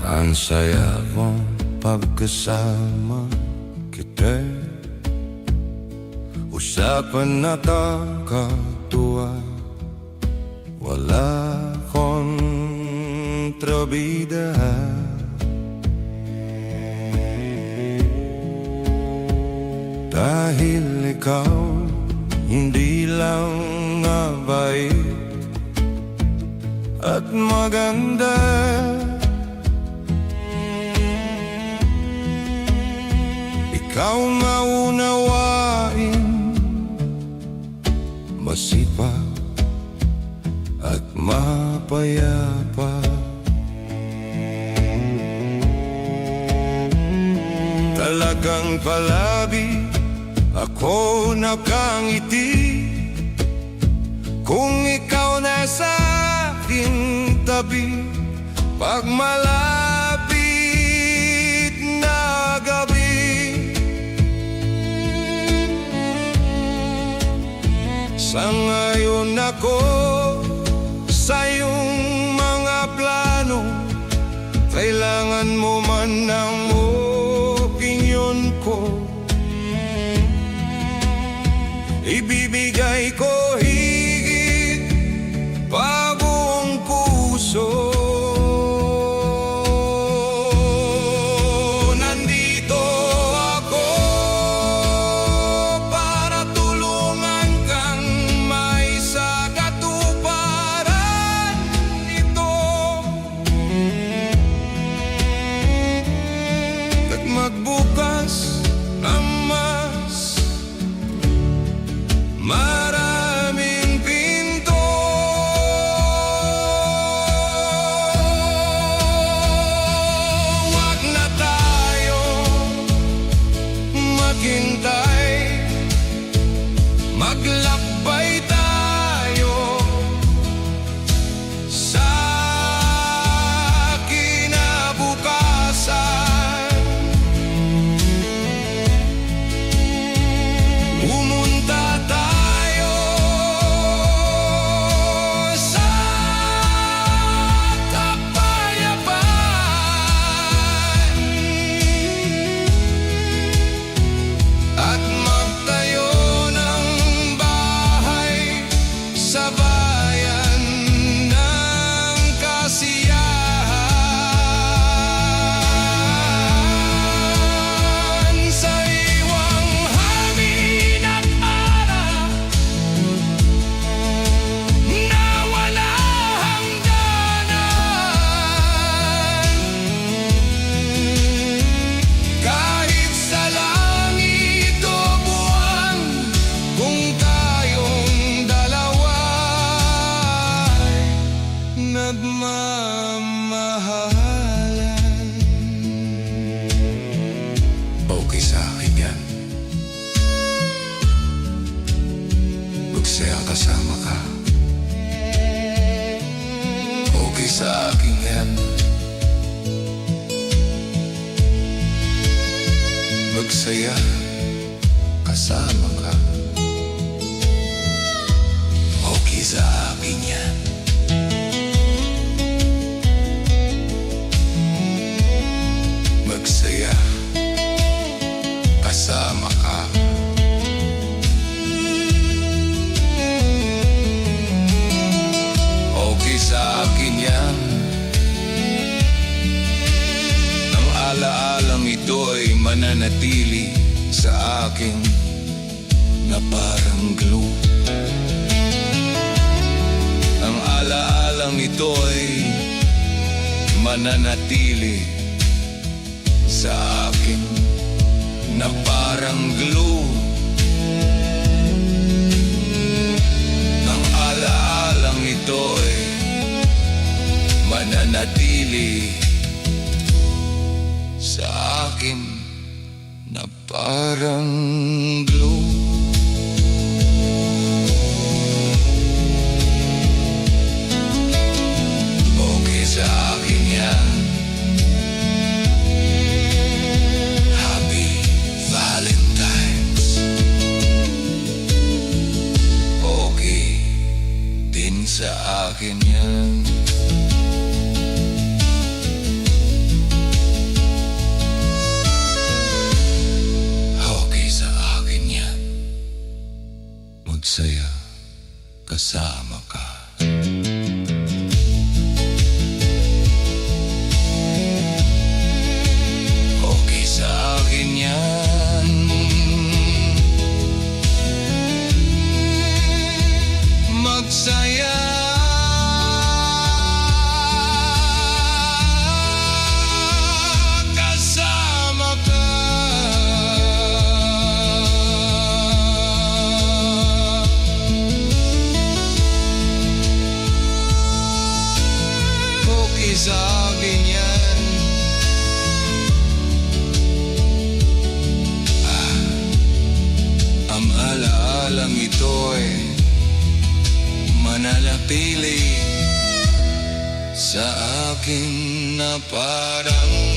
Ang saya kong pagkasama kita, usapan nakakatuwa, wala kontrabida. Dahil ikaw hindi lang mabait at maganda, ikaw maunawain, masipag at mapayapa. Talagang palagi ako nakangiti kung ikaw nasa aking tabi, pag malapit na gabi. Sa ngayon ako sa iyong mga plano, kailangan mo man ng opinyon ko, ibibigay ko higit pa buong puso. Nandito ako para tulungan kang maisakatuparan ito, at magbukas ng mas maraming pinto. Wag na tayo maghintay, maglakbay tayo sa kinabukasan. Pumunta tayo sa kapayapaan at magtayo ng bahay sa bayan ng kasiyahan. Sa iwang hangin at ara na wala hangganan, kahit sa langit o buwan, kung tayong dalawa ay nagmamahalan. Okay sa akin yan, magsaya kasama ka. Okay sa akin yan, magsaya kasama ka. Okay sa akin yan, magsaya kasama ka. Okay sa akin yan, ang alaalang ito ay mananatili sa akin na parang glue. Ang alaalang ito ay mananatili sa akin na parang glue. Ang alaalang ito ay mananatili sa akin na parang glue. Okay sa akin yan, Happy Valentine's. Okay din sa akin yan. sa akin yan. Ang alaalang ito'y mananatili sa akin na parang